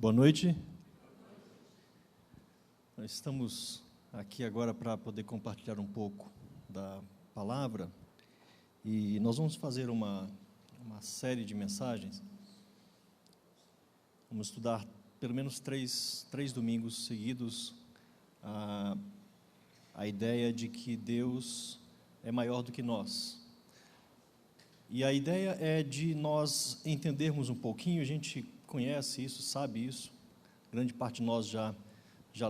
Boa noite. Nós estamos aqui agora para poder compartilhar um pouco da palavra e nós vamos fazer uma série de mensagens. Vamos estudar pelo menos três domingos seguidos a ideia de que Deus é maior do que nós. E a ideia é de nós entendermos um pouquinho, a gente conhece isso, sabe isso, grande parte de nós já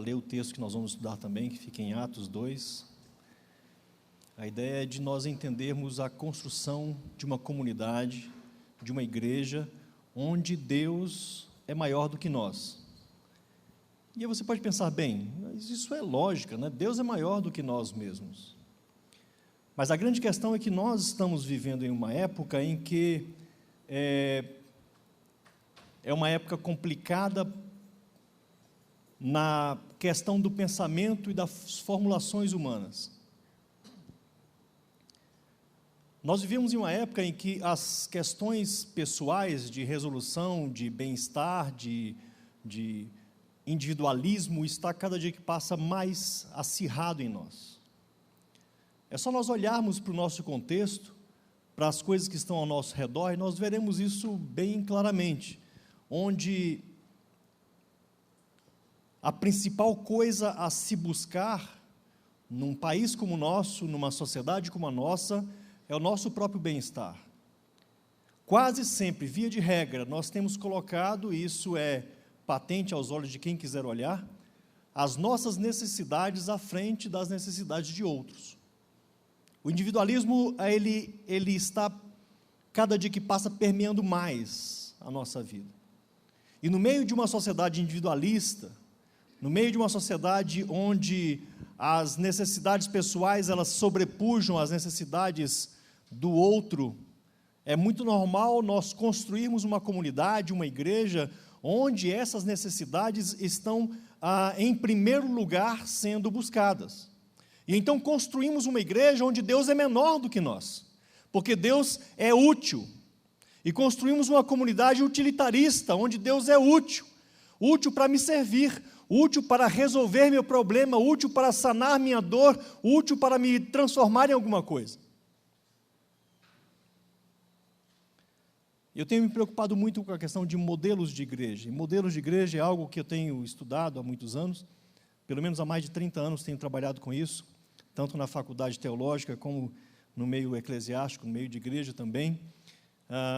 leu o texto que nós vamos estudar também, que fica em Atos 2. A ideia é de nós entendermos a construção de uma comunidade, de uma igreja, onde Deus é maior do que nós. E aí você pode pensar, bem, mas isso é lógica, né? Deus é maior do que nós mesmos. Mas a grande questão é que nós estamos vivendo em uma época em que é uma época complicada na questão do pensamento e das formulações humanas. Nós vivemos em uma época em que as questões pessoais de resolução, de bem-estar, de individualismo, está cada dia que passa mais acirrado em nós. É só nós olharmos para o nosso contexto, para as coisas que estão ao nosso redor, e nós veremos isso bem claramente, onde a principal coisa a se buscar num país como o nosso, numa sociedade como a nossa, é o nosso próprio bem-estar. Quase sempre, via de regra, nós temos colocado, e isso é patente aos olhos de quem quiser olhar, as nossas necessidades à frente das necessidades de outros. O individualismo, ele está, cada dia que passa, permeando mais a nossa vida. E no meio de uma sociedade individualista, no meio de uma sociedade onde as necessidades pessoais, elas sobrepujam as necessidades do outro, é muito normal nós construirmos uma comunidade, uma igreja, onde essas necessidades estão, em primeiro lugar, sendo buscadas. E então construímos uma igreja onde Deus é menor do que nós, porque Deus é útil. E construímos uma comunidade utilitarista, onde Deus é útil para me servir, útil para resolver meu problema, útil para sanar minha dor, útil para me transformar em alguma coisa. Eu tenho me preocupado muito com a questão de modelos de igreja. E modelos de igreja é algo que eu tenho estudado há muitos anos, pelo menos há mais de 30 anos tenho trabalhado com isso, tanto na faculdade teológica como no meio eclesiástico, no meio de igreja também.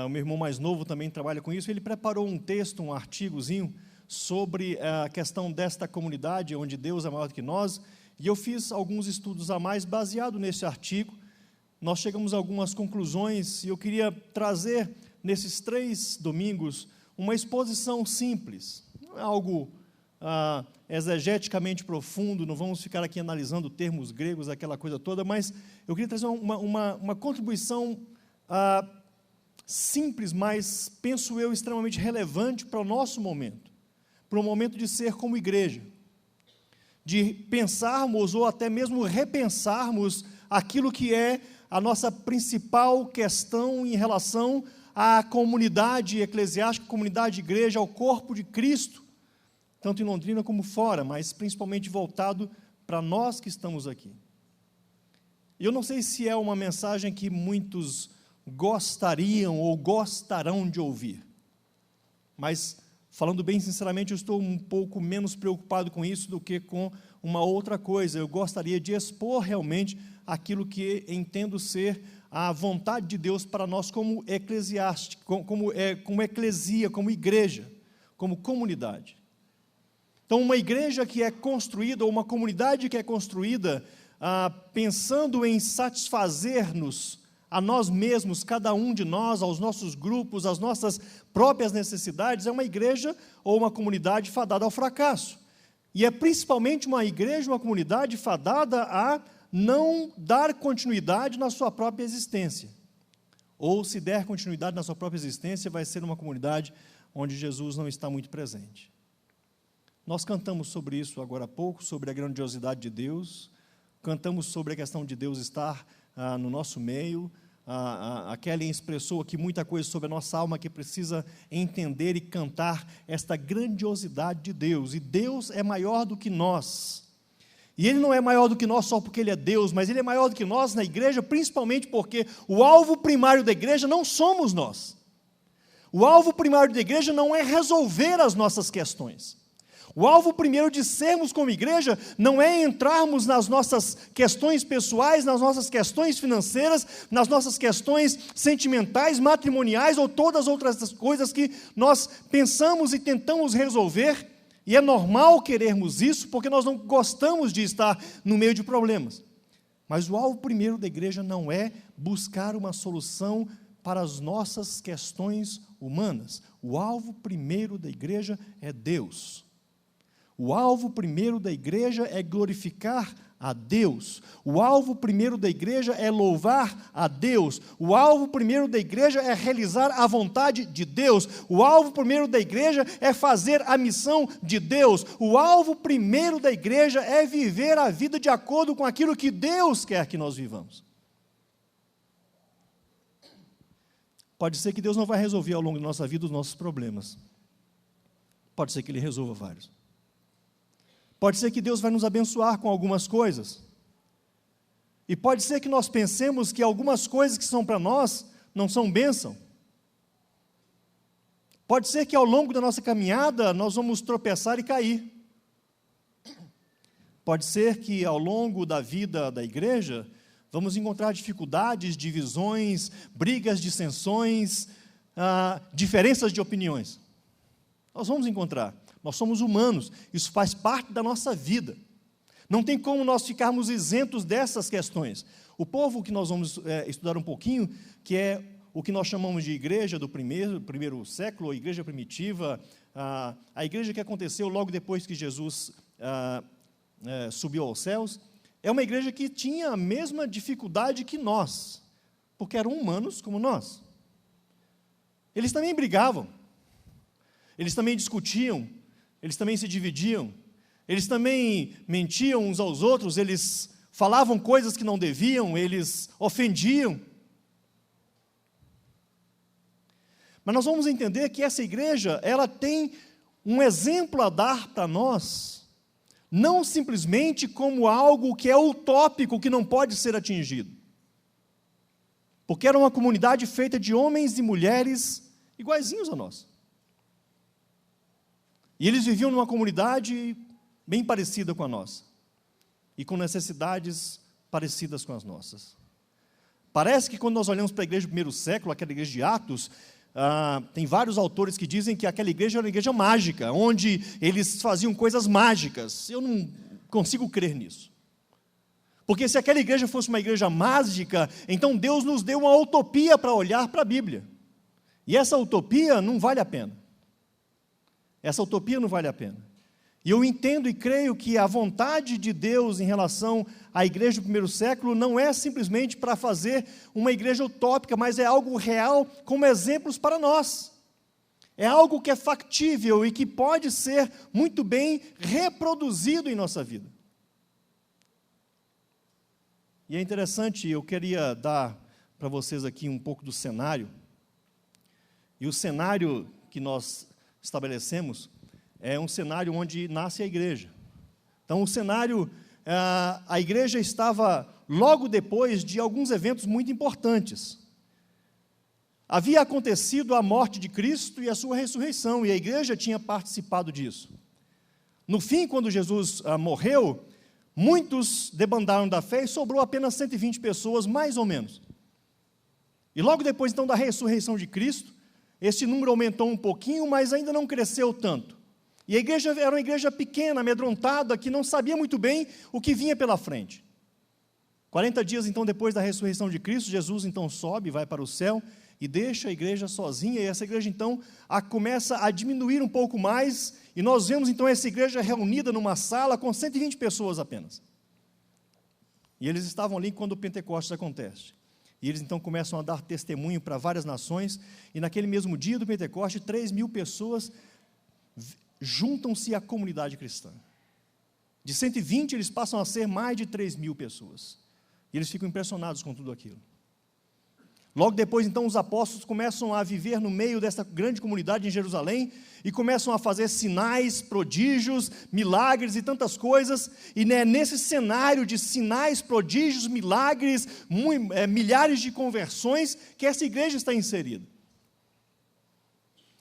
O meu irmão mais novo também trabalha com isso. Ele preparou um texto, um artigozinho, sobre a questão desta comunidade, onde Deus é maior do que nós, e eu fiz alguns estudos a mais baseado nesse artigo. Nós chegamos a algumas conclusões, e eu queria trazer, nesses 3 domingos, uma exposição simples, não é algo exegeticamente profundo, não vamos ficar aqui analisando termos gregos, aquela coisa toda, mas eu queria trazer uma contribuição simples, mas, penso eu, extremamente relevante para o nosso momento, para o momento de ser como igreja, de pensarmos ou até mesmo repensarmos aquilo que é a nossa principal questão em relação à comunidade eclesiástica, comunidade de igreja, ao corpo de Cristo, tanto em Londrina como fora, mas principalmente voltado para nós que estamos aqui. E eu não sei se é uma mensagem que muitos gostariam ou gostarão de ouvir, mas, falando bem sinceramente, eu estou um pouco menos preocupado com isso do que com uma outra coisa. Eu gostaria de expor realmente aquilo que entendo ser a vontade de Deus para nós como eclesiástico, como eclesia, como igreja, como comunidade. Então, uma igreja que é construída, ou uma comunidade que é construída, pensando em satisfazer-nos a nós mesmos, cada um de nós, aos nossos grupos, às nossas próprias necessidades, é uma igreja ou uma comunidade fadada ao fracasso. E é principalmente uma igreja, uma comunidade fadada a não dar continuidade na sua própria existência. Ou, se der continuidade na sua própria existência, vai ser uma comunidade onde Jesus não está muito presente. Nós cantamos sobre isso agora há pouco, sobre a grandiosidade de Deus, cantamos sobre a questão de Deus estar no nosso meio, a Kelly expressou aqui muita coisa sobre a nossa alma que precisa entender e cantar esta grandiosidade de Deus. E Deus é maior do que nós. E Ele não é maior do que nós só porque Ele é Deus, mas Ele é maior do que nós na igreja, principalmente porque o alvo primário da igreja não somos nós. O alvo primário da igreja não é resolver as nossas questões. O alvo primeiro de sermos como igreja não é entrarmos nas nossas questões pessoais, nas nossas questões financeiras, nas nossas questões sentimentais, matrimoniais ou todas as outras coisas que nós pensamos e tentamos resolver, e é normal querermos isso, porque nós não gostamos de estar no meio de problemas. Mas o alvo primeiro da igreja não é buscar uma solução para as nossas questões humanas. O alvo primeiro da igreja é Deus. O alvo primeiro da igreja é glorificar a Deus. O alvo primeiro da igreja é louvar a Deus. O alvo primeiro da igreja é realizar a vontade de Deus. O alvo primeiro da igreja é fazer a missão de Deus. O alvo primeiro da igreja é viver a vida de acordo com aquilo que Deus quer que nós vivamos. Pode ser que Deus não vai resolver ao longo da nossa vida os nossos problemas. Pode ser que Ele resolva vários. Pode ser que Deus vai nos abençoar com algumas coisas. E pode ser que nós pensemos que algumas coisas que são para nós não são bênção. Pode ser que ao longo da nossa caminhada nós vamos tropeçar e cair. Pode ser que ao longo da vida da igreja vamos encontrar dificuldades, divisões, brigas, dissensões, diferenças de opiniões. Nós vamos encontrar. Nós somos humanos, isso faz parte da nossa vida. Não tem como nós ficarmos isentos dessas questões. O povo que nós vamos estudar um pouquinho, que é o que nós chamamos de igreja do primeiro século, a igreja primitiva, a igreja que aconteceu logo depois que Jesus subiu aos céus, é uma igreja que tinha a mesma dificuldade que nós, porque eram humanos como nós. Eles também brigavam, eles também discutiam, eles também se dividiam, eles também mentiam uns aos outros, eles falavam coisas que não deviam, eles ofendiam. Mas nós vamos entender que essa igreja, ela tem um exemplo a dar para nós, não simplesmente como algo que é utópico, que não pode ser atingido. Porque era uma comunidade feita de homens e mulheres iguaizinhos a nós. E eles viviam numa comunidade bem parecida com a nossa, e com necessidades parecidas com as nossas. Parece que quando nós olhamos para a igreja do primeiro século, aquela igreja de Atos, tem vários autores que dizem que aquela igreja era uma igreja mágica, onde eles faziam coisas mágicas. Eu não consigo crer nisso. Porque se aquela igreja fosse uma igreja mágica, então Deus nos deu uma utopia para olhar para a Bíblia. E essa utopia não vale a pena. Essa utopia não vale a pena. E eu entendo e creio que a vontade de Deus em relação à igreja do primeiro século não é simplesmente para fazer uma igreja utópica, mas é algo real como exemplos para nós. É algo que é factível e que pode ser muito bem reproduzido em nossa vida. E é interessante, eu queria dar para vocês aqui um pouco do cenário. E o cenário que nós estabelecemos é um cenário onde nasce a igreja. Então, o cenário, a igreja estava logo depois de alguns eventos muito importantes. Havia acontecido a morte de Cristo e a sua ressurreição, e a igreja tinha participado disso. No fim, quando Jesus morreu, muitos debandaram da fé e sobrou apenas 120 pessoas, mais ou menos. E logo depois, então, da ressurreição de Cristo, esse número aumentou um pouquinho, mas ainda não cresceu tanto. E a igreja era uma igreja pequena, amedrontada, que não sabia muito bem o que vinha pela frente. 40 dias, então, depois da ressurreição de Cristo, Jesus, então, sobe, vai para o céu e deixa a igreja sozinha. E essa igreja, então, começa a diminuir um pouco mais. E nós vemos, então, essa igreja reunida numa sala com 120 pessoas apenas. E eles estavam ali quando o Pentecostes acontece. E eles então começam a dar testemunho para várias nações, e naquele mesmo dia do Pentecostes, 3.000 pessoas juntam-se à comunidade cristã. De 120, eles passam a ser mais de 3.000 pessoas. E eles ficam impressionados com tudo aquilo. Logo depois, então, os apóstolos começam a viver no meio dessa grande comunidade em Jerusalém e começam a fazer sinais, prodígios, milagres e tantas coisas. E nesse cenário de sinais, prodígios, milagres, milhares de conversões, que essa igreja está inserida.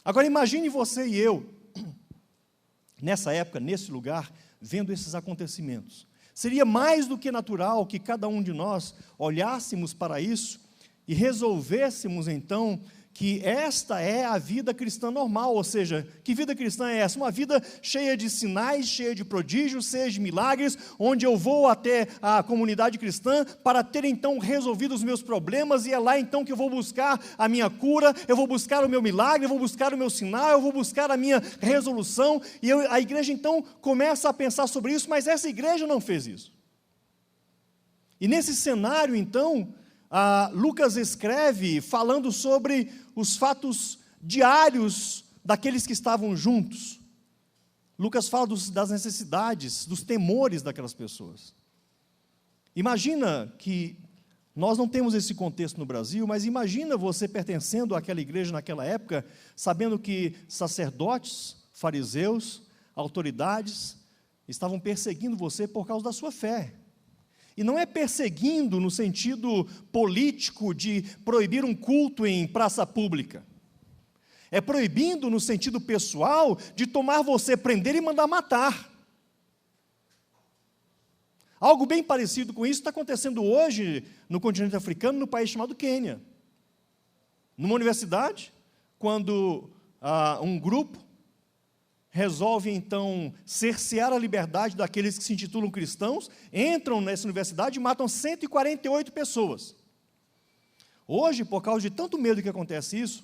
Agora imagine você e eu, nessa época, nesse lugar, vendo esses acontecimentos. Seria mais do que natural que cada um de nós olhássemos para isso e resolvêssemos, então, que esta é a vida cristã normal, ou seja, que vida cristã é essa? Uma vida cheia de sinais, cheia de prodígios, cheia de milagres, onde eu vou até a comunidade cristã para ter, então, resolvido os meus problemas, e é lá, então, que eu vou buscar a minha cura, eu vou buscar o meu milagre, eu vou buscar o meu sinal, eu vou buscar a minha resolução, e a igreja, então, começa a pensar sobre isso, mas essa igreja não fez isso. E nesse cenário, então, Lucas escreve falando sobre os fatos diários daqueles que estavam juntos. Lucas fala das necessidades, dos temores daquelas pessoas. Imagina que nós não temos esse contexto no Brasil, mas imagina você pertencendo àquela igreja naquela época, sabendo que sacerdotes, fariseus, autoridades estavam perseguindo você por causa da sua fé. E não é perseguindo no sentido político de proibir um culto em praça pública. É proibindo no sentido pessoal de tomar você, prender e mandar matar. Algo bem parecido com isso está acontecendo hoje no continente africano, no país chamado Quênia. Numa universidade, quando um grupo resolve, então, cercear a liberdade daqueles que se intitulam cristãos, entram nessa universidade e matam 148 pessoas. Hoje, por causa de tanto medo que acontece isso,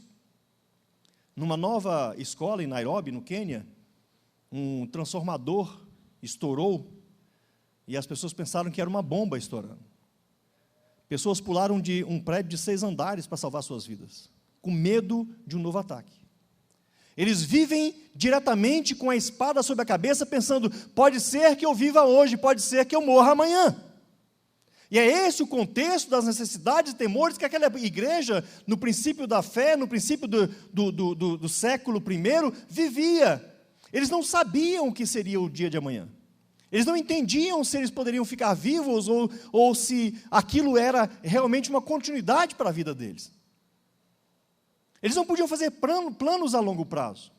numa nova escola em Nairobi, no Quênia, um transformador estourou e as pessoas pensaram que era uma bomba estourando. Pessoas pularam de um prédio de 6 andares para salvar suas vidas, com medo de um novo ataque. Eles vivem diretamente com a espada sobre a cabeça, pensando, pode ser que eu viva hoje, pode ser que eu morra amanhã. E é esse o contexto das necessidades e temores que aquela igreja, no princípio da fé, no princípio do século I, vivia. Eles não sabiam o que seria o dia de amanhã. Eles não entendiam se eles poderiam ficar vivos ou se aquilo era realmente uma continuidade para a vida deles. Eles não podiam fazer planos a longo prazo,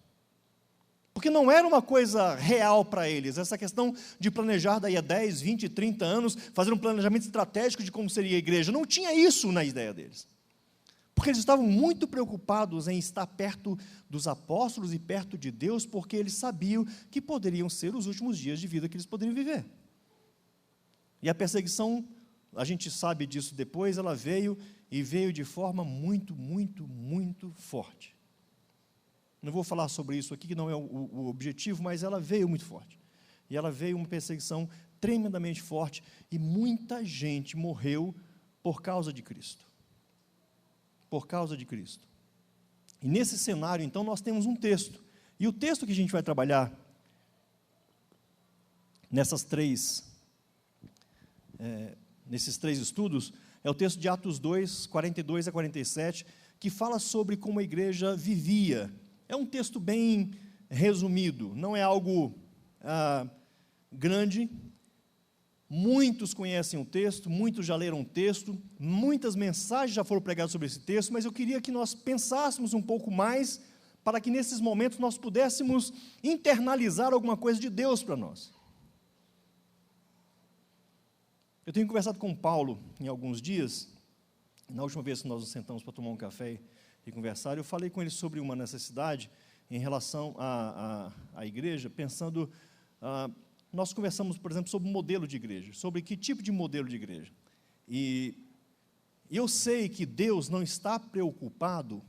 porque não era uma coisa real para eles, essa questão de planejar daí a 10, 20, 30 anos, fazer um planejamento estratégico de como seria a igreja, não tinha isso na ideia deles, porque eles estavam muito preocupados em estar perto dos apóstolos e perto de Deus, porque eles sabiam que poderiam ser os últimos dias de vida que eles poderiam viver. E a perseguição, a gente sabe disso depois, ela veio de forma muito, muito, muito forte. Não vou falar sobre isso aqui, que não é o objetivo, mas ela veio muito forte. E ela veio uma perseguição tremendamente forte, e muita gente morreu por causa de Cristo. Por causa de Cristo. E nesse cenário, então, nós temos um texto. E o texto que a gente vai trabalhar nesses três estudos, é o texto de Atos 2, 42 a 47, que fala sobre como a igreja vivia. É um texto bem resumido, não é algo grande. Muitos conhecem o texto, muitos já leram o texto, muitas mensagens já foram pregadas sobre esse texto, mas eu queria que nós pensássemos um pouco mais, para que nesses momentos nós pudéssemos internalizar alguma coisa de Deus para nós. Eu tenho conversado com o Paulo em alguns dias, na última vez que nós nos sentamos para tomar um café e conversar, eu falei com ele sobre uma necessidade em relação à igreja, pensando, nós conversamos, por exemplo, sobre o modelo de igreja, sobre que tipo de modelo de igreja. E eu sei que Deus não está preocupado,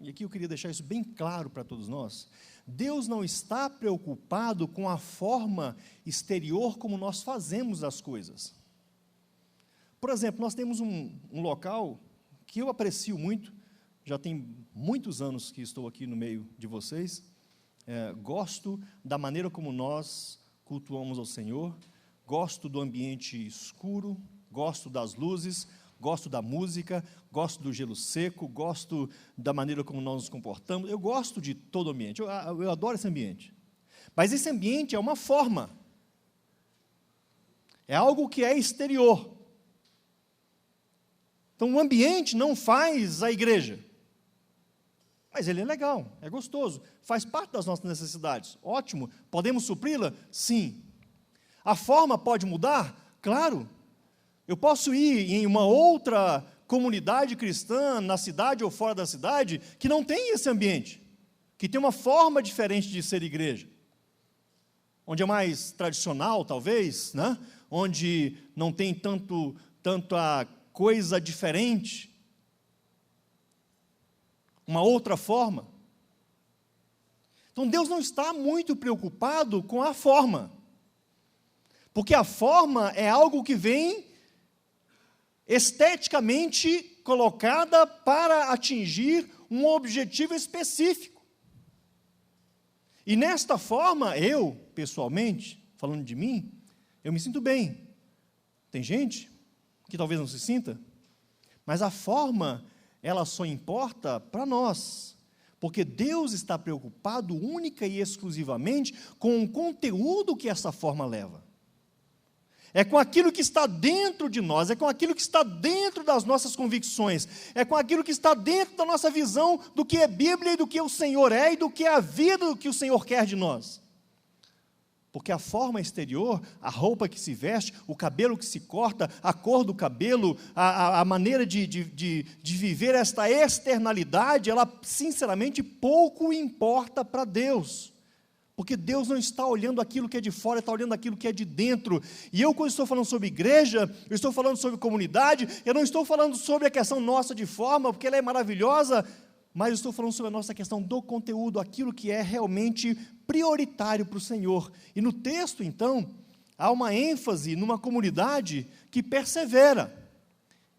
e aqui eu queria deixar isso bem claro para todos nós, Deus não está preocupado com a forma exterior como nós fazemos as coisas. Por exemplo, nós temos um local que eu aprecio muito, já tem muitos anos que estou aqui no meio de vocês, gosto da maneira como nós cultuamos ao Senhor, gosto do ambiente escuro, gosto das luzes, gosto da música, gosto do gelo seco, gosto da maneira como nós nos comportamos, eu gosto de todo o ambiente, eu adoro esse ambiente. Mas esse ambiente é uma forma, é algo que é exterior. Então o ambiente não faz a igreja, mas ele é legal, é gostoso, faz parte das nossas necessidades, ótimo, podemos supri-la? Sim. A forma pode mudar? Claro. Eu posso ir em uma outra comunidade cristã, na cidade ou fora da cidade, que não tem esse ambiente, que tem uma forma diferente de ser igreja, onde é mais tradicional, talvez, né? Onde não tem tanta coisa diferente, uma outra forma. Então Deus não está muito preocupado com a forma, porque a forma é algo que vem esteticamente colocada para atingir um objetivo específico. E nesta forma, eu, pessoalmente, falando de mim, eu me sinto bem. Tem gente que talvez não se sinta, mas a forma, ela só importa para nós, porque Deus está preocupado única e exclusivamente com o conteúdo que essa forma leva. É com aquilo que está dentro de nós, é com aquilo que está dentro das nossas convicções, é com aquilo que está dentro da nossa visão do que é Bíblia e do que o Senhor é e do que é a vida do que o Senhor quer de nós. Porque a forma exterior, a roupa que se veste, o cabelo que se corta, a cor do cabelo, a maneira de viver esta externalidade, ela sinceramente pouco importa para Deus. Porque Deus não está olhando aquilo que é de fora, está olhando aquilo que é de dentro. E eu, quando estou falando sobre igreja, eu estou falando sobre comunidade, eu não estou falando sobre a questão nossa de forma, porque ela é maravilhosa, mas eu estou falando sobre a nossa questão do conteúdo, aquilo que é realmente prioritário para o Senhor. E no texto, então, há uma ênfase numa comunidade que persevera.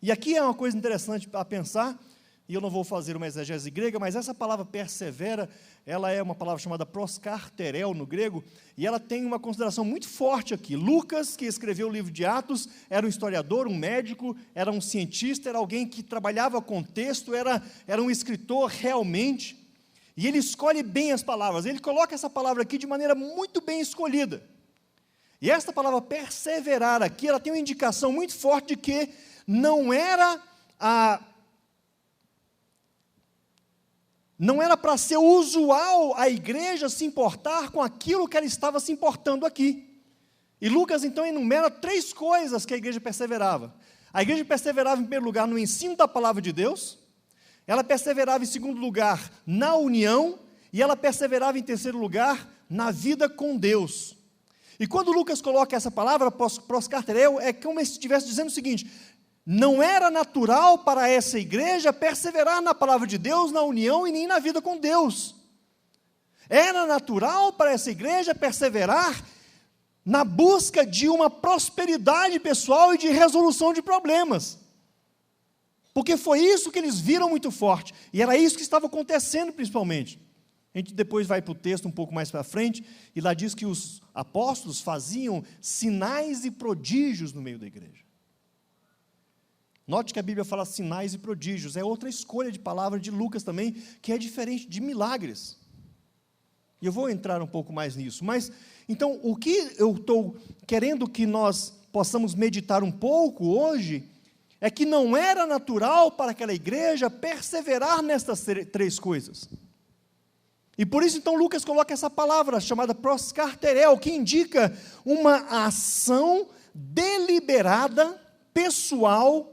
E aqui é uma coisa interessante a pensar, e eu não vou fazer uma exegese grega, mas essa palavra persevera, ela é uma palavra chamada proskarterel no grego, e ela tem uma consideração muito forte aqui. Lucas, que escreveu o livro de Atos, era um historiador, um médico, era um cientista, era alguém que trabalhava com texto, era um escritor realmente, e ele escolhe bem as palavras, ele coloca essa palavra aqui de maneira muito bem escolhida. E esta palavra perseverar aqui, ela tem uma indicação muito forte de que não era para ser usual a igreja se importar com aquilo que ela estava se importando aqui. E Lucas, então, enumera 3 coisas que a igreja perseverava. A igreja perseverava, em primeiro lugar, no ensino da palavra de Deus, ela perseverava, em segundo lugar, na união, e ela perseverava, em terceiro lugar, na vida com Deus. E quando Lucas coloca essa palavra, proskartereu, é como se estivesse dizendo o seguinte: não era natural para essa igreja perseverar na palavra de Deus, na união e nem na vida com Deus. Era natural para essa igreja perseverar na busca de uma prosperidade pessoal e de resolução de problemas. Porque foi isso que eles viram muito forte, e era isso que estava acontecendo principalmente. A gente depois vai para o texto um pouco mais para frente, e lá diz que os apóstolos faziam sinais e prodígios no meio da igreja. Note que a Bíblia fala sinais e prodígios, é outra escolha de palavra de Lucas também, que é diferente de milagres. E eu vou entrar um pouco mais nisso, mas, então, o que eu estou querendo que nós possamos meditar um pouco hoje, é que não era natural para aquela igreja perseverar nestas 3 coisas. E por isso, então, Lucas coloca essa palavra chamada proskarterel, que indica uma ação deliberada, pessoal,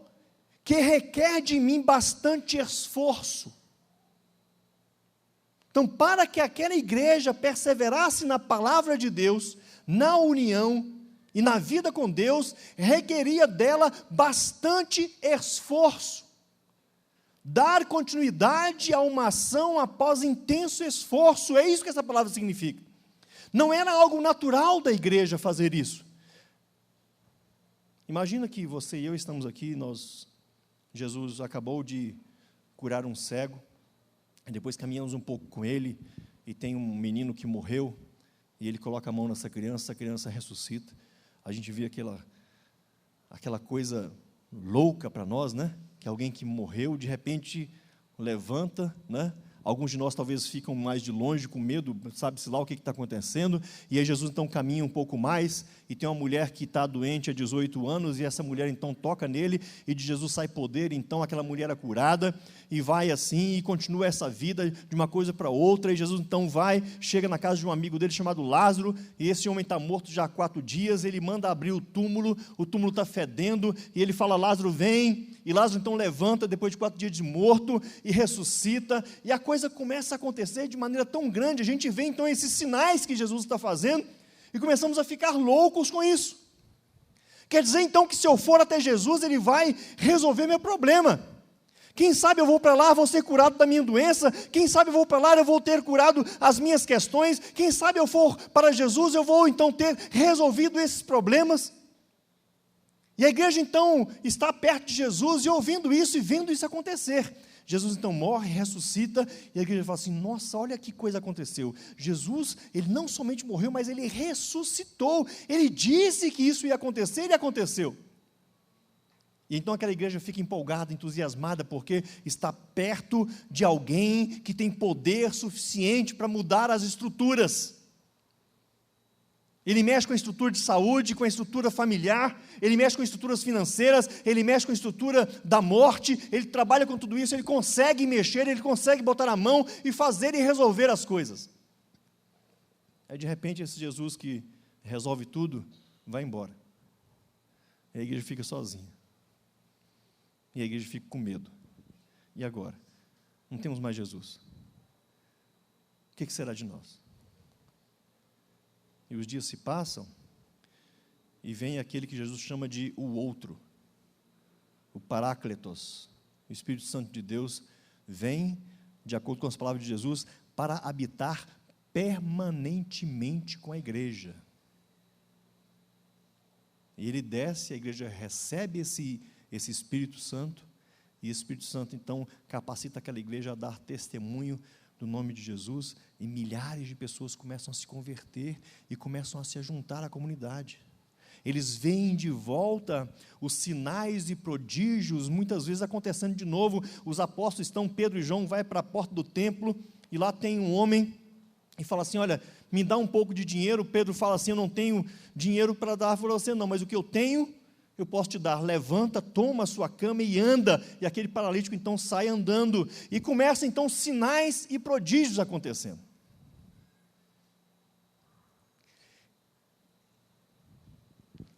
que requer de mim bastante esforço. Então, para que aquela igreja perseverasse na palavra de Deus, na união e na vida com Deus, requeria dela bastante esforço. Dar continuidade a uma ação após intenso esforço, é isso que essa palavra significa. Não era algo natural da igreja fazer isso. Imagina que você e eu estamos aqui, Jesus acabou de curar um cego, e depois caminhamos um pouco com ele, e tem um menino que morreu, e ele coloca a mão nessa criança, essa criança ressuscita. A gente vê aquela coisa louca para nós, né? Que alguém que morreu, de repente, levanta, né? Alguns de nós talvez ficam mais de longe, com medo, sabe-se lá o que está acontecendo, e aí Jesus então caminha um pouco mais, e tem uma mulher que está doente há 18 anos, e essa mulher então toca nele, e de Jesus sai poder, então aquela mulher é curada, e vai assim, e continua essa vida de uma coisa para outra, e Jesus então vai, chega na casa de um amigo dele chamado Lázaro, e esse homem está morto já há 4 dias, ele manda abrir o túmulo está fedendo, e ele fala, Lázaro vem, e Lázaro então levanta, depois de 4 dias de morto, e ressuscita, e a coisa começa a acontecer de maneira tão grande, a gente vê então esses sinais que Jesus está fazendo, e começamos a ficar loucos com isso. Quer dizer então que se eu for até Jesus, Ele vai resolver meu problema. Quem sabe eu vou para lá, vou ser curado da minha doença, quem sabe eu vou para lá, eu vou ter curado as minhas questões, quem sabe eu for para Jesus, eu vou então ter resolvido esses problemas. E a igreja então está perto de Jesus e ouvindo isso e vendo isso acontecer. Jesus então morre, ressuscita, e a igreja fala assim, nossa, olha que coisa aconteceu. Jesus, ele não somente morreu, mas ele ressuscitou. Ele disse que isso ia acontecer, e aconteceu. E então aquela igreja fica empolgada, entusiasmada, porque está perto de alguém que tem poder suficiente para mudar as estruturas. Ele mexe com a estrutura de saúde, com a estrutura familiar, ele mexe com estruturas financeiras, ele mexe com a estrutura da morte, ele trabalha com tudo isso, ele consegue mexer, ele consegue botar a mão e fazer e resolver as coisas. Aí de repente esse Jesus que resolve tudo, vai embora. E a igreja fica sozinha. E a igreja fica com medo. E agora? Não temos mais Jesus. O que será de nós? E os dias se passam, e vem aquele que Jesus chama de o outro, o Paráclitos. O Espírito Santo de Deus vem, de acordo com as palavras de Jesus, para habitar permanentemente com a igreja. E ele desce, a igreja recebe esse Espírito Santo, e o Espírito Santo então capacita aquela igreja a dar testemunho do nome de Jesus, e milhares de pessoas começam a se converter e começam a se juntar à comunidade. Eles veem de volta os sinais e prodígios, muitas vezes acontecendo de novo. Os apóstolos estão, Pedro e João, vai para a porta do templo, e lá tem um homem, e fala assim, olha, me dá um pouco de dinheiro. Pedro fala assim, eu não tenho dinheiro para dar para você não, mas o que eu tenho, eu posso te dar. Levanta, toma a sua cama e anda. E aquele paralítico então sai andando, e começa então sinais e prodígios acontecendo.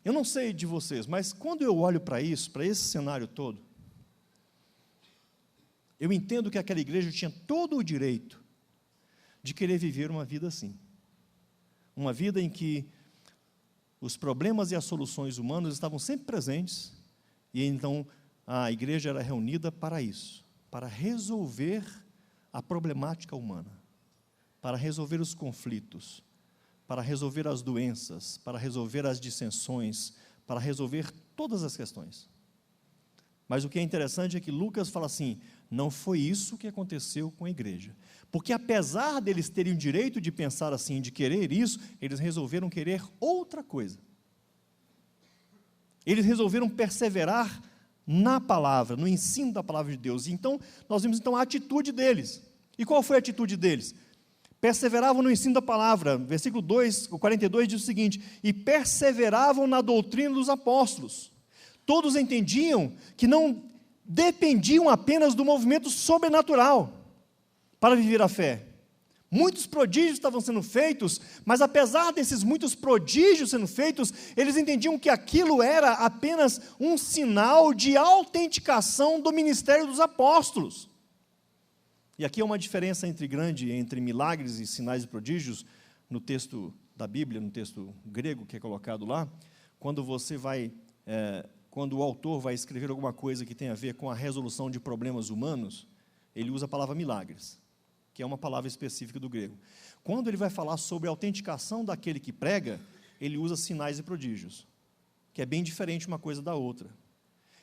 Eu não sei de vocês, mas quando eu olho para isso, para esse cenário todo, eu entendo que aquela igreja tinha todo o direito de querer viver uma vida assim. Uma vida em que os problemas e as soluções humanas estavam sempre presentes, e então a igreja era reunida para isso, para resolver a problemática humana, para resolver os conflitos, para resolver as doenças, para resolver as dissensões, para resolver todas as questões. Mas o que é interessante é que Lucas fala assim, não foi isso que aconteceu com a igreja. Porque apesar deles terem o direito de pensar assim, de querer isso, eles resolveram querer outra coisa. Eles resolveram perseverar na palavra, no ensino da palavra de Deus. Então, nós vimos então a atitude deles. E qual foi a atitude deles? Perseveravam no ensino da palavra. Versículo 2, o 42 diz o seguinte, e perseveravam na doutrina dos apóstolos. Todos entendiam que não dependiam apenas do movimento sobrenatural para viver a fé. Muitos prodígios estavam sendo feitos, mas apesar desses muitos prodígios sendo feitos, eles entendiam que aquilo era apenas um sinal de autenticação do ministério dos apóstolos. E aqui é uma diferença grande entre milagres e sinais e prodígios, no texto da Bíblia, no texto grego que é colocado lá, quando quando o autor vai escrever alguma coisa que tem a ver com a resolução de problemas humanos, ele usa a palavra milagres, que é uma palavra específica do grego. Quando ele vai falar sobre a autenticação daquele que prega, ele usa sinais e prodígios, que é bem diferente uma coisa da outra.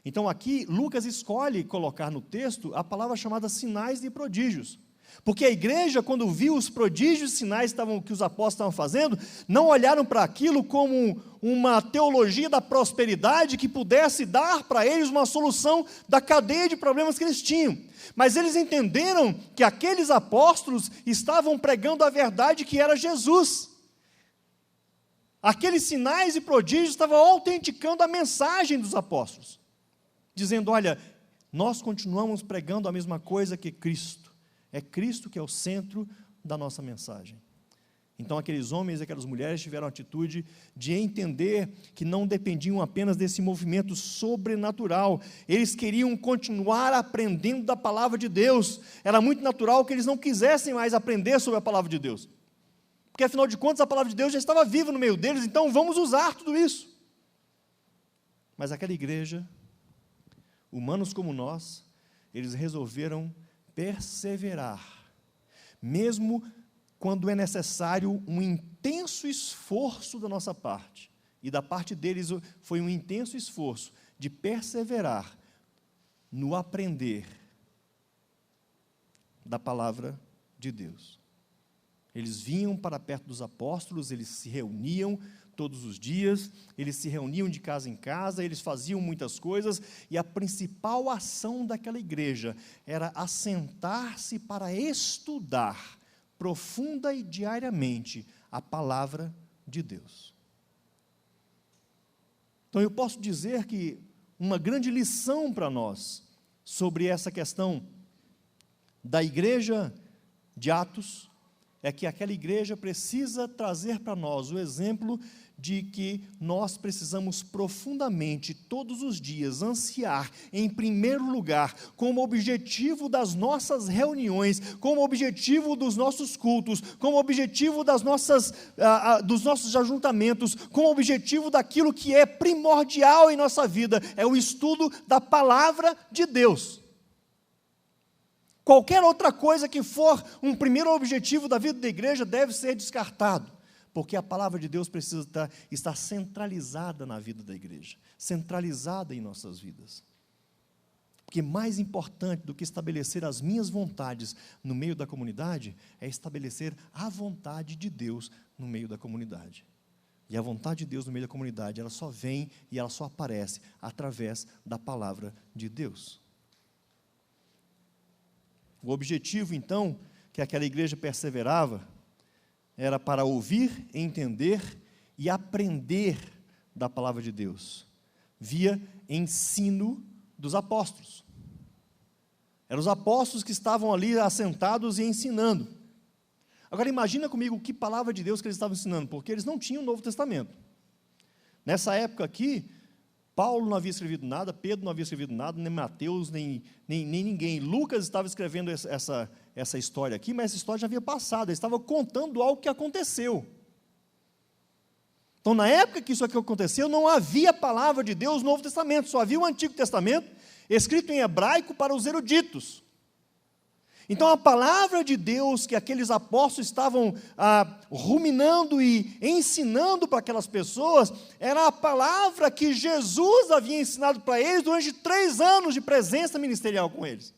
Então aqui, Lucas escolhe colocar no texto a palavra chamada sinais e prodígios, Porque a igreja, quando viu os prodígios e sinais que os apóstolos estavam fazendo, não olharam para aquilo como uma teologia da prosperidade que pudesse dar para eles uma solução da cadeia de problemas que eles tinham. Mas eles entenderam que aqueles apóstolos estavam pregando a verdade que era Jesus. Aqueles sinais e prodígios estavam autenticando a mensagem dos apóstolos, dizendo: olha, nós continuamos pregando a mesma coisa que Cristo. É Cristo que é o centro da nossa mensagem. Então aqueles homens e aquelas mulheres tiveram a atitude de entender que não dependiam apenas desse movimento sobrenatural. Eles queriam continuar aprendendo da palavra de Deus. Era muito natural que eles não quisessem mais aprender sobre a palavra de Deus. Porque afinal de contas a palavra de Deus já estava viva no meio deles, então vamos usar tudo isso. Mas aquela igreja, humanos como nós, eles resolveram perseverar, mesmo quando é necessário um intenso esforço da nossa parte, e da parte deles foi um intenso esforço de perseverar no aprender da palavra de Deus. Eles vinham para perto dos apóstolos, eles se reuniam todos os dias, eles se reuniam de casa em casa, eles faziam muitas coisas, e a principal ação daquela igreja era assentar-se para estudar profunda e diariamente a palavra de Deus. Então eu posso dizer que uma grande lição para nós sobre essa questão da igreja de Atos é que aquela igreja precisa trazer para nós o exemplo de que nós precisamos profundamente, todos os dias, ansiar, em primeiro lugar, como objetivo das nossas reuniões, como objetivo dos nossos cultos, como objetivo dos nossos ajuntamentos, como objetivo daquilo que é primordial em nossa vida, é o estudo da palavra de Deus. Qualquer outra coisa que for um primeiro objetivo da vida da igreja deve ser descartado, porque a palavra de Deus precisa estar centralizada na vida da igreja, centralizada em nossas vidas. Porque mais importante do que estabelecer as minhas vontades no meio da comunidade, é estabelecer a vontade de Deus no meio da comunidade. E a vontade de Deus no meio da comunidade, ela só vem e ela só aparece através da palavra de Deus. O objetivo, então, que aquela igreja perseverava, era para ouvir, entender e aprender da palavra de Deus, via ensino dos apóstolos. Eram os apóstolos que estavam ali assentados e ensinando. Agora imagina comigo que palavra de Deus que eles estavam ensinando, porque eles não tinham o Novo Testamento. Nessa época aqui, Paulo não havia escrevido nada, Pedro não havia escrevido nada, nem Mateus, nem ninguém. Lucas estava escrevendo essa história aqui, mas essa história já havia passado, ele estava contando algo que aconteceu. Então, na época que isso aqui aconteceu, não havia palavra de Deus no Novo Testamento, só havia o Antigo Testamento, escrito em hebraico para os eruditos. Então, a palavra de Deus que aqueles apóstolos estavam ruminando e ensinando para aquelas pessoas, era a palavra que Jesus havia ensinado para eles durante 3 anos de presença ministerial com eles.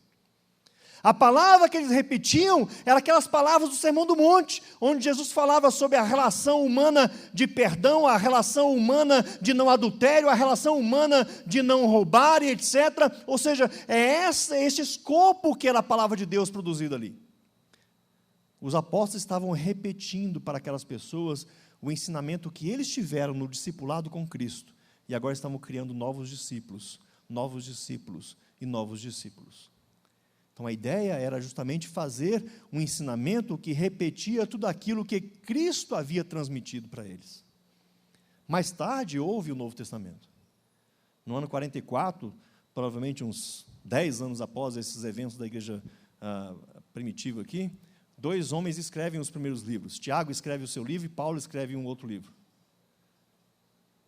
A palavra que eles repetiam era aquelas palavras do Sermão do Monte, onde Jesus falava sobre a relação humana de perdão, a relação humana de não adultério, a relação humana de não roubar, e etc. Ou seja, é esse escopo que era a palavra de Deus produzida ali. Os apóstolos estavam repetindo para aquelas pessoas o ensinamento que eles tiveram no discipulado com Cristo, e agora estavam criando novos discípulos e novos discípulos. Então, a ideia era justamente fazer um ensinamento que repetia tudo aquilo que Cristo havia transmitido para eles. Mais tarde, houve o Novo Testamento. No ano 44, provavelmente uns 10 anos após esses eventos da igreja primitiva aqui, 2 homens escrevem os primeiros livros. Tiago escreve o seu livro e Paulo escreve um outro livro.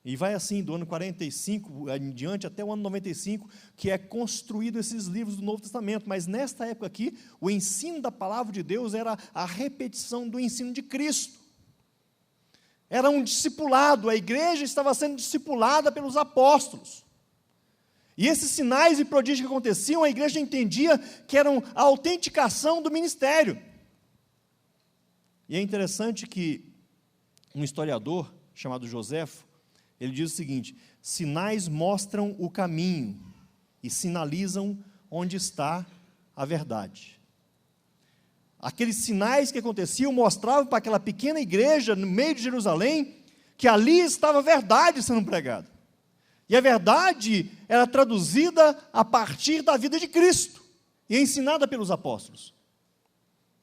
E vai assim, do ano 45 em diante, até o ano 95, que é construído esses livros do Novo Testamento. Mas nesta época aqui, o ensino da palavra de Deus era a repetição do ensino de Cristo. Era um discipulado, a igreja estava sendo discipulada pelos apóstolos. E esses sinais e prodígios que aconteciam, a igreja entendia que eram a autenticação do ministério. E é interessante que um historiador chamado Joséfo, ele diz o seguinte: sinais mostram o caminho e sinalizam onde está a verdade. Aqueles sinais que aconteciam mostravam para aquela pequena igreja no meio de Jerusalém que ali estava a verdade sendo pregada. E a verdade era traduzida a partir da vida de Cristo e ensinada pelos apóstolos.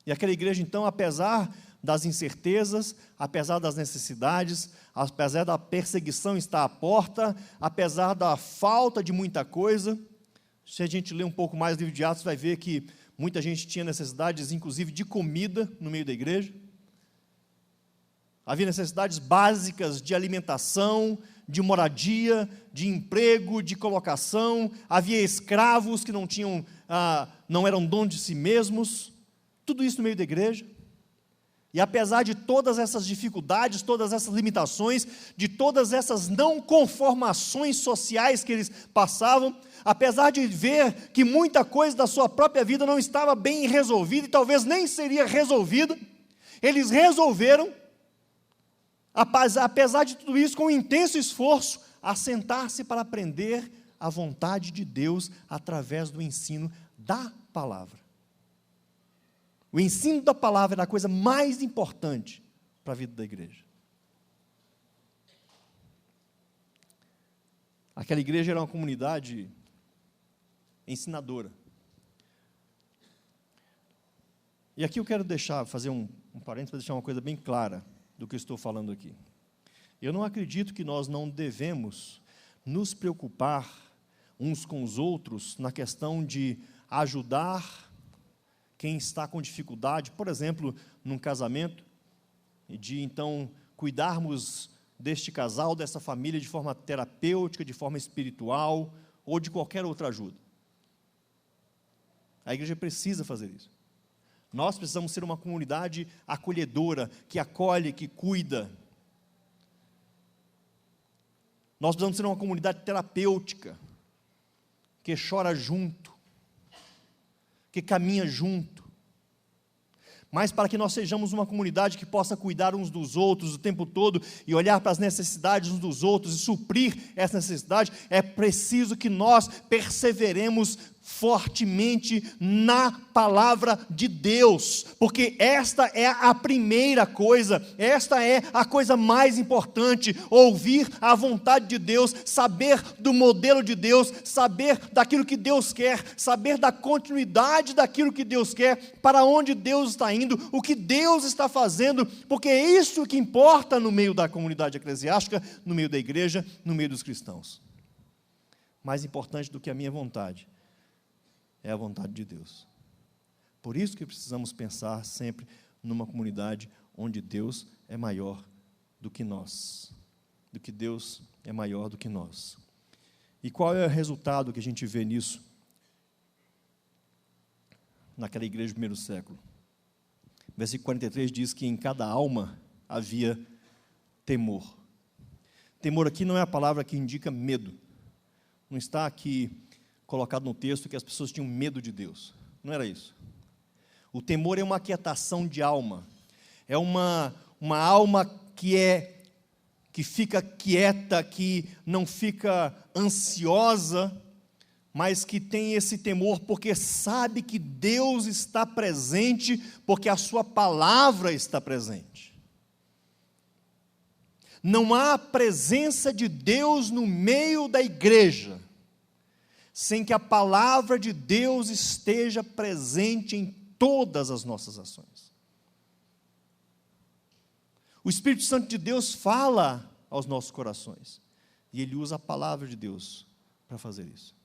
E aquela igreja, então, apesar das incertezas, apesar das necessidades, apesar da perseguição estar à porta, apesar da falta de muita coisa, se a gente ler um pouco mais o livro de Atos, vai ver que muita gente tinha necessidades, inclusive, de comida no meio da igreja. Havia necessidades básicas de alimentação, de moradia, de emprego, de colocação. Havia escravos que não eram dono de si mesmos. Tudo isso no meio da igreja. E apesar de todas essas dificuldades, todas essas limitações, de todas essas não conformações sociais que eles passavam, apesar de ver que muita coisa da sua própria vida não estava bem resolvida e talvez nem seria resolvida, eles resolveram, apesar de tudo isso, com um intenso esforço, assentar-se para aprender a vontade de Deus através do ensino da palavra. O ensino da palavra era a coisa mais importante para a vida da igreja. Aquela igreja era uma comunidade ensinadora. E aqui eu quero fazer um parênteses para deixar uma coisa bem clara do que eu estou falando aqui. Eu não acredito que nós não devemos nos preocupar uns com os outros na questão de ajudar quem está com dificuldade, por exemplo, num casamento, e de então cuidarmos deste casal, dessa família de forma terapêutica, de forma espiritual, ou de qualquer outra ajuda. A igreja precisa fazer isso. Nós precisamos ser uma comunidade acolhedora, que acolhe, que cuida. Nós precisamos ser uma comunidade terapêutica, que chora junto, que caminha junto. Mas para que nós sejamos uma comunidade que possa cuidar uns dos outros o tempo todo e olhar para as necessidades uns dos outros e suprir essa necessidade, é preciso que nós perseveremos fortemente na palavra de Deus, porque esta é a primeira coisa, esta é a coisa mais importante: ouvir a vontade de Deus, saber do modelo de Deus, saber daquilo que Deus quer, saber da continuidade daquilo que Deus quer, para onde Deus está indo, o que Deus está fazendo, porque é isso que importa no meio da comunidade eclesiástica, no meio da igreja, no meio dos cristãos. Mais importante do que a minha vontade é a vontade de Deus. Por isso que precisamos pensar sempre numa comunidade onde Deus é maior do que nós, do que Deus é maior do que nós. E qual é o resultado que a gente vê nisso, naquela igreja do primeiro século? Versículo 43 diz que em cada alma havia temor. Temor aqui não é a palavra que indica medo. Não está aqui colocado no texto que as pessoas tinham medo de Deus. Não era isso. O temor é uma aquietação de alma. É uma alma que fica quieta, que não fica ansiosa, mas que tem esse temor porque sabe que Deus está presente, porque a sua palavra está presente. Não há presença de Deus no meio da igreja sem que a palavra de Deus esteja presente em todas as nossas ações. O Espírito Santo de Deus fala aos nossos corações, e Ele usa a palavra de Deus para fazer isso.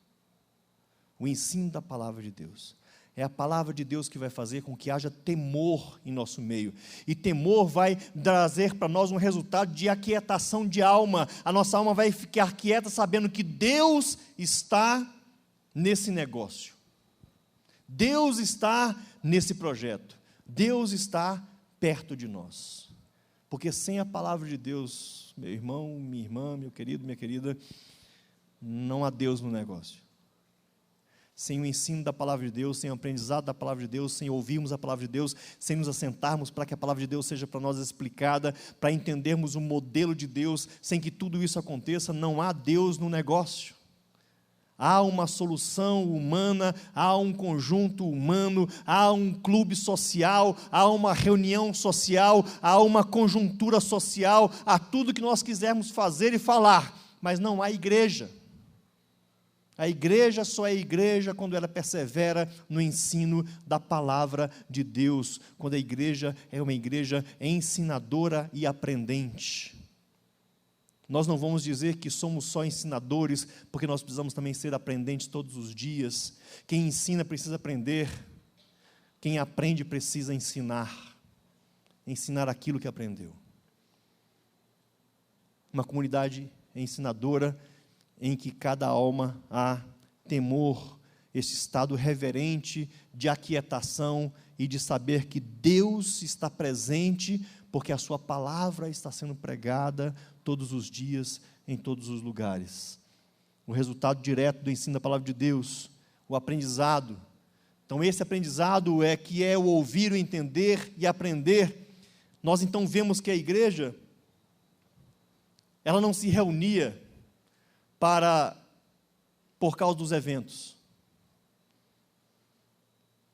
O ensino da palavra de Deus. É a palavra de Deus que vai fazer com que haja temor em nosso meio. E temor vai trazer para nós um resultado de aquietação de alma. A nossa alma vai ficar quieta sabendo que Deus está nesse negócio. Deus está nesse projeto. Deus está perto de nós. Porque sem a palavra de Deus, meu irmão, minha irmã, meu querido, minha querida, não há Deus no negócio. Sem o ensino da palavra de Deus, sem o aprendizado da palavra de Deus, sem ouvirmos a palavra de Deus, sem nos assentarmos para que a palavra de Deus seja para nós explicada, para entendermos o modelo de Deus, sem que tudo isso aconteça, não há Deus no negócio. Há uma solução humana, há um conjunto humano, há um clube social, há uma reunião social, há uma conjuntura social, há tudo que nós quisermos fazer e falar, mas não há igreja. A igreja só é igreja quando ela persevera no ensino da palavra de Deus, quando a igreja é uma igreja ensinadora e aprendente. Nós não vamos dizer que somos só ensinadores, porque nós precisamos também ser aprendentes todos os dias. Quem ensina precisa aprender, quem aprende precisa ensinar aquilo que aprendeu. Uma comunidade ensinadora, em que cada alma há temor, esse estado reverente de aquietação e de saber que Deus está presente, porque a sua palavra está sendo pregada todos os dias, em todos os lugares. O resultado direto do ensino da palavra de Deus, o aprendizado. Então esse aprendizado é o ouvir, o entender e aprender. Nós então vemos que a igreja, ela não se reunia por causa dos eventos.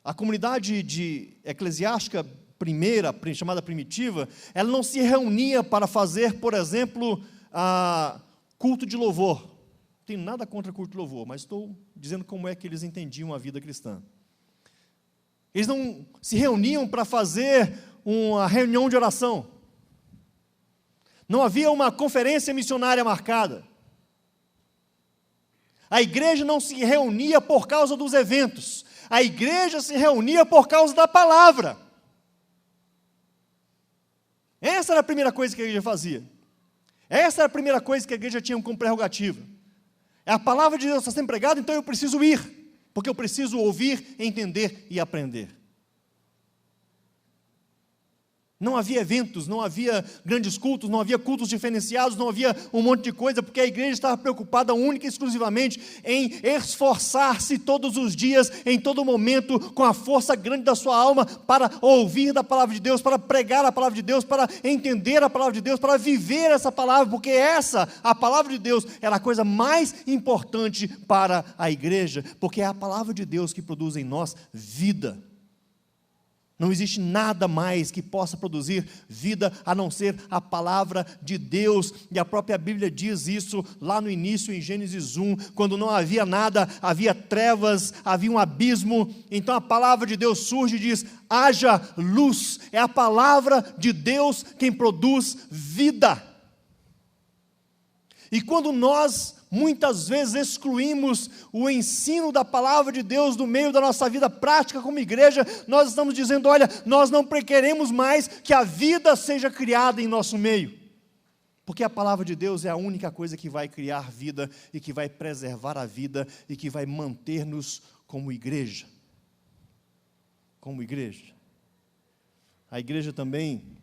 A comunidade eclesiástica primeira, chamada primitiva, ela não se reunia para fazer, por exemplo, culto de louvor. Não tenho nada contra culto de louvor, mas estou dizendo como é que eles entendiam a vida cristã. Eles não se reuniam para fazer uma reunião de oração. Não havia uma conferência missionária marcada. A igreja não se reunia por causa dos eventos. A igreja se reunia por causa da palavra. Essa era a primeira coisa que a igreja fazia. Essa era a primeira coisa que a igreja tinha como prerrogativa. A palavra de Deus está sendo pregada, então eu preciso ir, porque eu preciso ouvir, entender e aprender. Não havia eventos, não havia grandes cultos, não havia cultos diferenciados, não havia um monte de coisa, porque a igreja estava preocupada única e exclusivamente em esforçar-se todos os dias, em todo momento, com a força grande da sua alma, para ouvir da palavra de Deus, para pregar a palavra de Deus, para entender a palavra de Deus, para viver essa palavra, porque a palavra de Deus, era a coisa mais importante para a igreja, porque é a palavra de Deus que produz em nós vida. Não existe nada mais que possa produzir vida a não ser a palavra de Deus, e a própria Bíblia diz isso lá no início, em Gênesis 1, quando não havia nada, havia trevas, havia um abismo, então a palavra de Deus surge e diz: haja luz. É a palavra de Deus quem produz vida. E quando nós muitas vezes excluímos o ensino da palavra de Deus do meio da nossa vida prática como igreja, nós estamos dizendo: olha, nós não queremos mais que a vida seja criada em nosso meio, porque a palavra de Deus é a única coisa que vai criar vida e que vai preservar a vida e que vai manter-nos como igreja. Como igreja. A igreja também,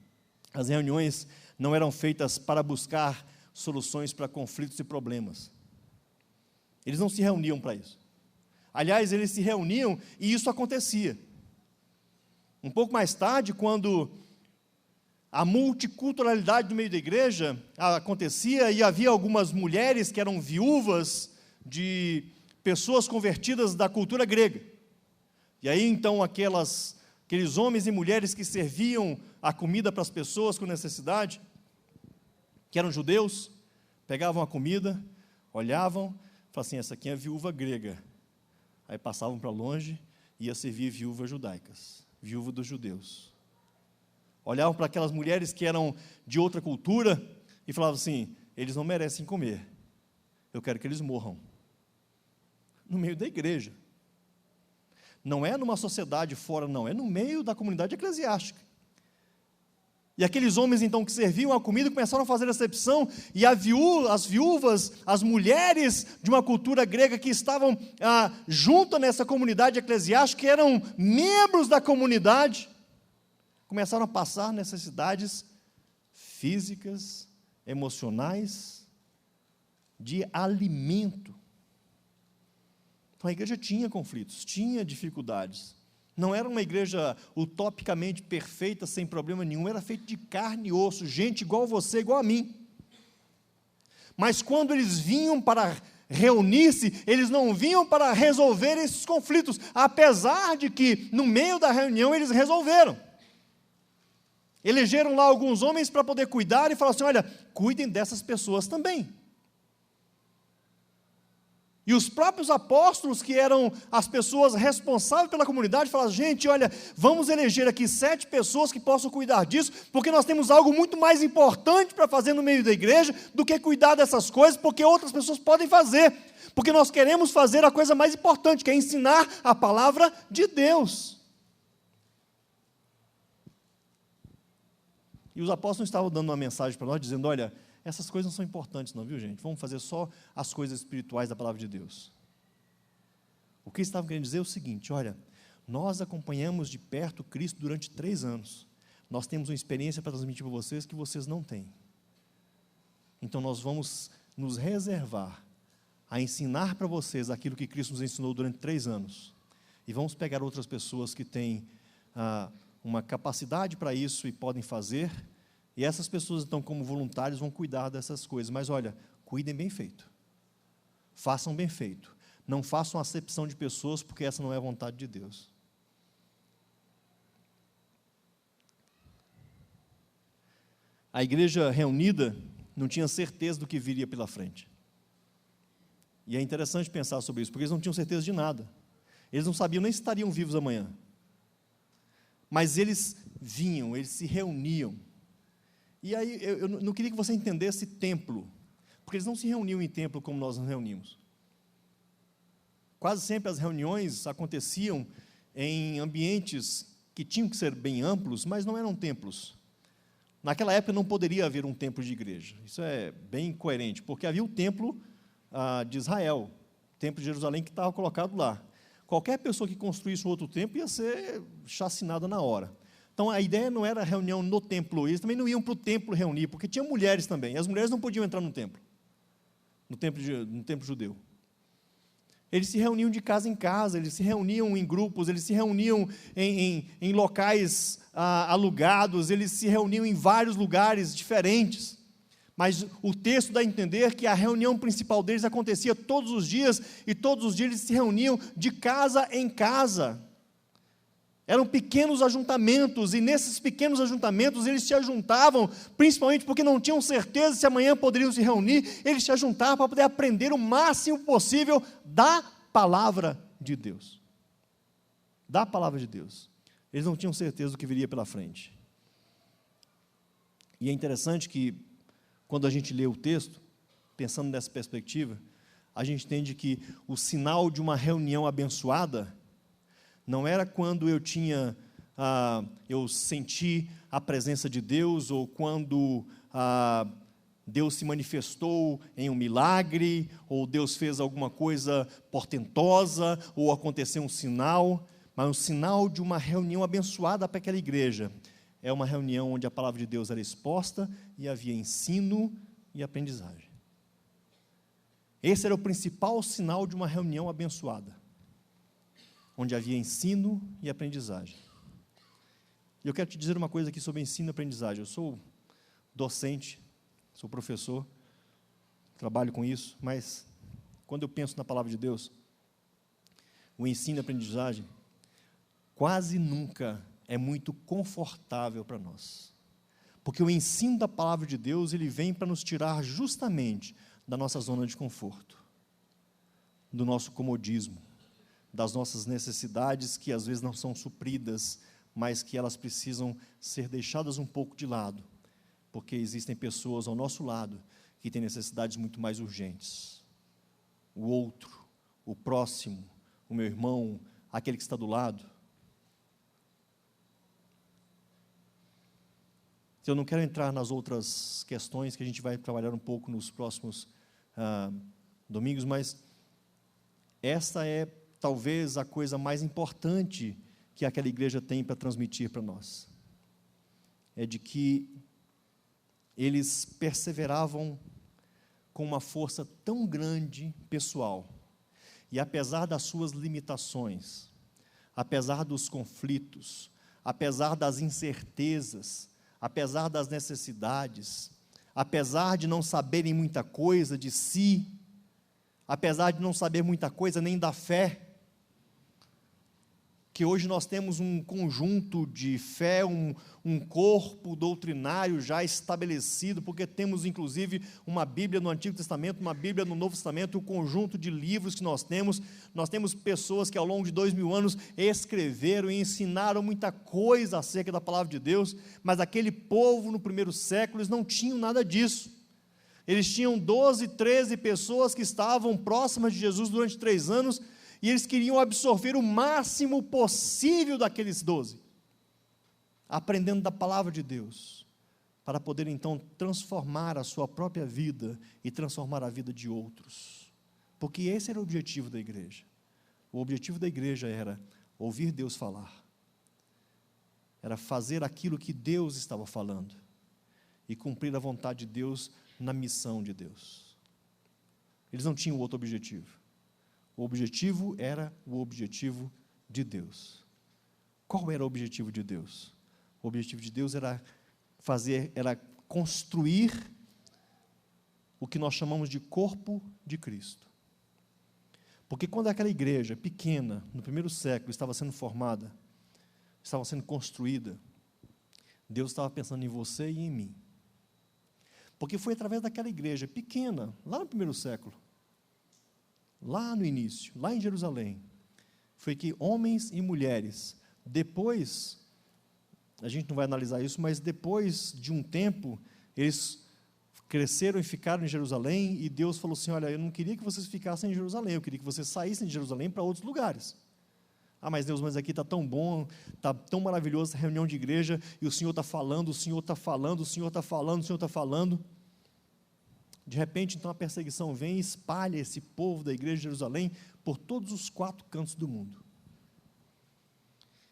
as reuniões não eram feitas para buscar soluções para conflitos e problemas. Eles não se reuniam para isso. Aliás, eles se reuniam e isso acontecia. Um pouco mais tarde, quando a multiculturalidade no meio da igreja acontecia e havia algumas mulheres que eram viúvas de pessoas convertidas da cultura grega. E aí então aqueles homens e mulheres que serviam a comida para as pessoas com necessidade, que eram judeus, pegavam a comida, olhavam, falavam assim: essa aqui é a viúva grega. Aí passavam para longe e ia servir viúvas judaicas, viúva dos judeus. Olhavam para aquelas mulheres que eram de outra cultura e falavam assim: eles não merecem comer, eu quero que eles morram. No meio da igreja. Não é numa sociedade fora, não, é no meio da comunidade eclesiástica. E aqueles homens, então, que serviam a comida, começaram a fazer recepção, e as viúvas, as mulheres de uma cultura grega que estavam junto nessa comunidade eclesiástica, que eram membros da comunidade, começaram a passar necessidades físicas, emocionais, de alimento. Então a igreja tinha conflitos, tinha dificuldades. Não era uma igreja utopicamente perfeita, sem problema nenhum, era feita de carne e osso, gente igual a você, igual a mim. Mas quando eles vinham para reunir-se, eles não vinham para resolver esses conflitos, apesar de que no meio da reunião eles resolveram. Elegeram lá alguns homens para poder cuidar e falaram assim: olha, cuidem dessas pessoas também. E os próprios apóstolos, que eram as pessoas responsáveis pela comunidade, falaram: gente, olha, vamos eleger aqui 7 pessoas que possam cuidar disso, porque nós temos algo muito mais importante para fazer no meio da igreja do que cuidar dessas coisas, porque outras pessoas podem fazer, porque nós queremos fazer a coisa mais importante, que é ensinar a palavra de Deus. E os apóstolos estavam dando uma mensagem para nós, dizendo: olha, essas coisas não são importantes não, viu gente? Vamos fazer só as coisas espirituais da palavra de Deus. O que eles estavam querendo dizer é o seguinte: olha, nós acompanhamos de perto Cristo durante 3 anos. Nós temos uma experiência para transmitir para vocês que vocês não têm. Então nós vamos nos reservar a ensinar para vocês aquilo que Cristo nos ensinou durante 3 anos. E vamos pegar outras pessoas que têm uma capacidade para isso e podem fazer. E essas pessoas, então, como voluntários, vão cuidar dessas coisas. Mas, olha, cuidem bem feito. Façam bem feito. Não façam acepção de pessoas, porque essa não é a vontade de Deus. A igreja reunida não tinha certeza do que viria pela frente. E é interessante pensar sobre isso, porque eles não tinham certeza de nada. Eles não sabiam nem se estariam vivos amanhã. Mas eles vinham, eles se reuniam. E aí, eu não queria que você entendesse templo, porque eles não se reuniam em templo como nós nos reunimos. Quase sempre as reuniões aconteciam em ambientes que tinham que ser bem amplos, mas não eram templos. Naquela época não poderia haver um templo de igreja. Isso é bem coerente, porque havia o templo de Israel, o templo de Jerusalém, que estava colocado lá. Qualquer pessoa que construísse um outro templo ia ser chacinada na hora. Então, a ideia não era reunião no templo, eles também não iam para o templo reunir, porque tinha mulheres também, e as mulheres não podiam entrar no templo judeu. Eles se reuniam de casa em casa, eles se reuniam em grupos, eles se reuniam em locais alugados, eles se reuniam em vários lugares diferentes. Mas o texto dá a entender que a reunião principal deles acontecia todos os dias, e todos os dias eles se reuniam de casa em casa. Eram pequenos ajuntamentos, e nesses pequenos ajuntamentos eles se ajuntavam, principalmente porque não tinham certeza se amanhã poderiam se reunir, eles se ajuntavam para poder aprender o máximo possível da palavra de Deus. Da palavra de Deus. Eles não tinham certeza do que viria pela frente. E é interessante que, quando a gente lê o texto, pensando nessa perspectiva, a gente entende que o sinal de uma reunião abençoada não era quando eu senti a presença de Deus, ou quando Deus se manifestou em um milagre, ou Deus fez alguma coisa portentosa, ou aconteceu um sinal, mas o sinal de uma reunião abençoada para aquela igreja é uma reunião onde a palavra de Deus era exposta e havia ensino e aprendizagem. Esse era o principal sinal de uma reunião abençoada, onde havia ensino e aprendizagem. E eu quero te dizer uma coisa aqui sobre ensino e aprendizagem. Eu sou docente, sou professor, trabalho com isso, mas quando eu penso na palavra de Deus, o ensino e aprendizagem quase nunca é muito confortável para nós. Porque o ensino da palavra de Deus, ele vem para nos tirar justamente da nossa zona de conforto, do nosso comodismo, das nossas necessidades que às vezes não são supridas, mas que elas precisam ser deixadas um pouco de lado, porque existem pessoas ao nosso lado que têm necessidades muito mais urgentes. O outro, o próximo, o meu irmão, aquele que está do lado. Eu não quero entrar nas outras questões que a gente vai trabalhar um pouco nos próximos domingos, mas esta é talvez a coisa mais importante que aquela igreja tem para transmitir para nós. É de que eles perseveravam com uma força tão grande pessoal, e apesar das suas limitações, apesar dos conflitos, apesar das incertezas, apesar das necessidades, apesar de não saberem muita coisa de si, apesar de não saber muita coisa nem da fé, que hoje nós temos um conjunto de fé, um corpo doutrinário já estabelecido, porque temos inclusive uma Bíblia no Antigo Testamento, uma Bíblia no Novo Testamento, um conjunto de livros que nós temos pessoas que ao longo de 2000 anos escreveram e ensinaram muita coisa acerca da palavra de Deus, mas aquele povo no primeiro século, eles não tinham nada disso. Eles tinham 12, 13 pessoas que estavam próximas de Jesus durante 3 anos, e eles queriam absorver o máximo possível daqueles 12, aprendendo da palavra de Deus, para poder então transformar a sua própria vida e transformar a vida de outros, porque esse era o objetivo da igreja. O objetivo da igreja era ouvir Deus falar, era fazer aquilo que Deus estava falando e cumprir a vontade de Deus na missão de Deus. Eles não tinham outro objetivo. O objetivo era o objetivo de Deus. Qual era o objetivo de Deus? O objetivo de Deus era construir o que nós chamamos de corpo de Cristo. Porque quando aquela igreja pequena, no primeiro século, estava sendo formada, estava sendo construída, Deus estava pensando em você e em mim. Porque foi através daquela igreja pequena, lá no primeiro século, lá no início, lá em Jerusalém, foi que homens e mulheres, depois, a gente não vai analisar isso, mas depois de um tempo, eles cresceram e ficaram em Jerusalém, e Deus falou assim, olha, eu não queria que vocês ficassem em Jerusalém, eu queria que vocês saíssem de Jerusalém para outros lugares. Ah, mas Deus, mas aqui está tão bom, está tão maravilhoso essa reunião de igreja, e o Senhor está falando, o Senhor está falando, o Senhor está falando, o Senhor está falando. De repente, então, a perseguição vem e espalha esse povo da igreja de Jerusalém por todos os 4 cantos do mundo.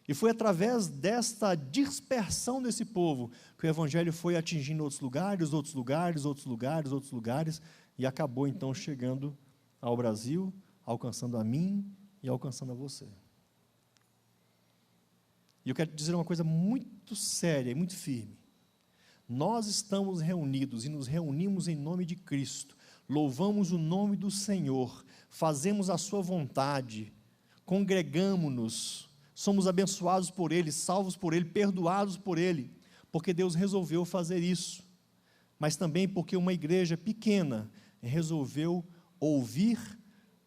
E foi através desta dispersão desse povo que o evangelho foi atingindo outros lugares, outros lugares, outros lugares, outros lugares, e acabou, então, chegando ao Brasil, alcançando a mim e alcançando a você. E eu quero te dizer uma coisa muito séria e muito firme. Nós estamos reunidos e nos reunimos em nome de Cristo, louvamos o nome do Senhor, fazemos a sua vontade, congregamo-nos, somos abençoados por Ele, salvos por Ele, perdoados por Ele, porque Deus resolveu fazer isso, mas também porque uma igreja pequena resolveu ouvir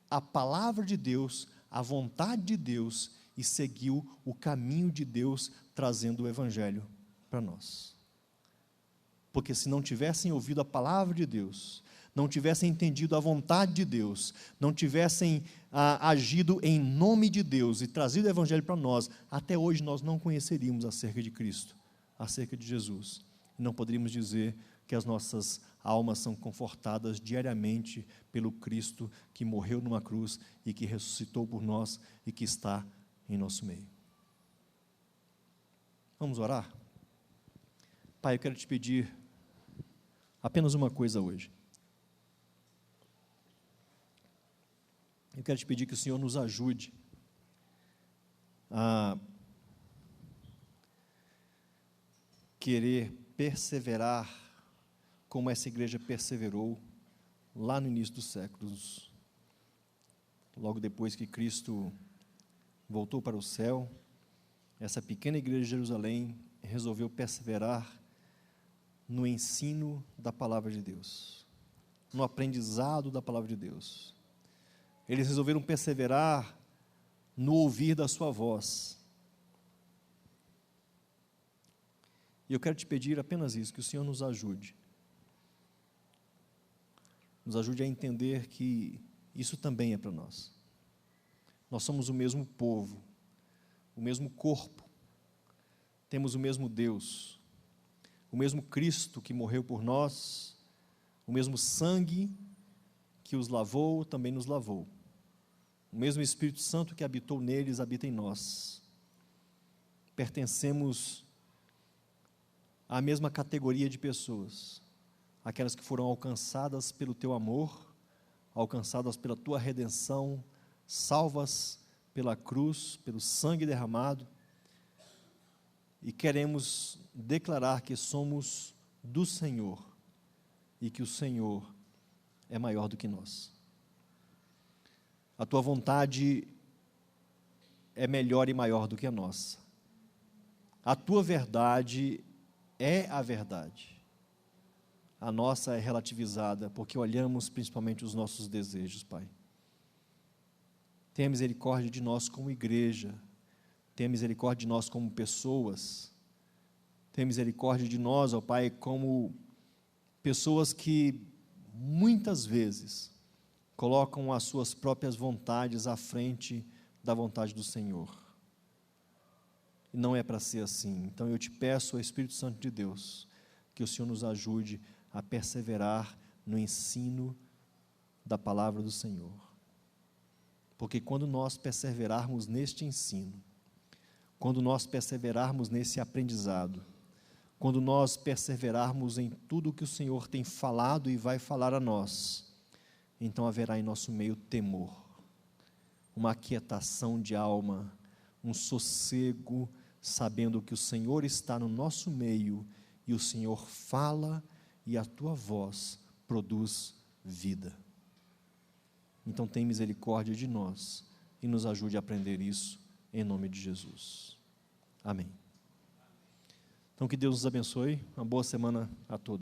a palavra de Deus, a vontade de Deus, e seguiu o caminho de Deus, trazendo o evangelho para nós. Porque se não tivessem ouvido a palavra de Deus, não tivessem entendido a vontade de Deus, não tivessem agido em nome de Deus e trazido o evangelho para nós, até hoje nós não conheceríamos acerca de Cristo, acerca de Jesus. E não poderíamos dizer que as nossas almas são confortadas diariamente pelo Cristo que morreu numa cruz e que ressuscitou por nós e que está em nosso meio. Vamos orar? Pai, eu quero te pedir apenas uma coisa hoje. Eu quero te pedir que o Senhor nos ajude a querer perseverar como essa igreja perseverou lá no início dos séculos, logo depois que Cristo voltou para o céu. Essa pequena igreja de Jerusalém resolveu perseverar no ensino da palavra de Deus, no aprendizado da palavra de Deus. Eles resolveram perseverar no ouvir da sua voz. E eu quero te pedir apenas isso, que o Senhor nos ajude a entender que isso também é para nós. Nós somos o mesmo povo, o mesmo corpo, temos o mesmo Deus, o mesmo Cristo que morreu por nós, o mesmo sangue que os lavou, também nos lavou. O mesmo Espírito Santo que habitou neles, habita em nós. Pertencemos à mesma categoria de pessoas, aquelas que foram alcançadas pelo teu amor, alcançadas pela tua redenção, salvas pela cruz, pelo sangue derramado, e queremos declarar que somos do Senhor e que o Senhor é maior do que nós. A tua vontade é melhor e maior do que a nossa. A tua verdade é a verdade. A nossa é relativizada, porque olhamos principalmente os nossos desejos, Pai. Tenha misericórdia de nós como igreja, tenha misericórdia de nós como pessoas, tenha misericórdia de nós, ó Pai, como pessoas que muitas vezes colocam as suas próprias vontades à frente da vontade do Senhor. E não é para ser assim. Então eu te peço, Espírito Santo de Deus, que o Senhor nos ajude a perseverar no ensino da palavra do Senhor. Porque quando nós perseverarmos neste ensino, quando nós perseverarmos nesse aprendizado, quando nós perseverarmos em tudo que o Senhor tem falado e vai falar a nós, então haverá em nosso meio temor, uma aquietação de alma, um sossego, sabendo que o Senhor está no nosso meio e o Senhor fala e a tua voz produz vida. Então tem misericórdia de nós e nos ajude a aprender isso em nome de Jesus. Amém. Então que Deus nos abençoe, uma boa semana a todos.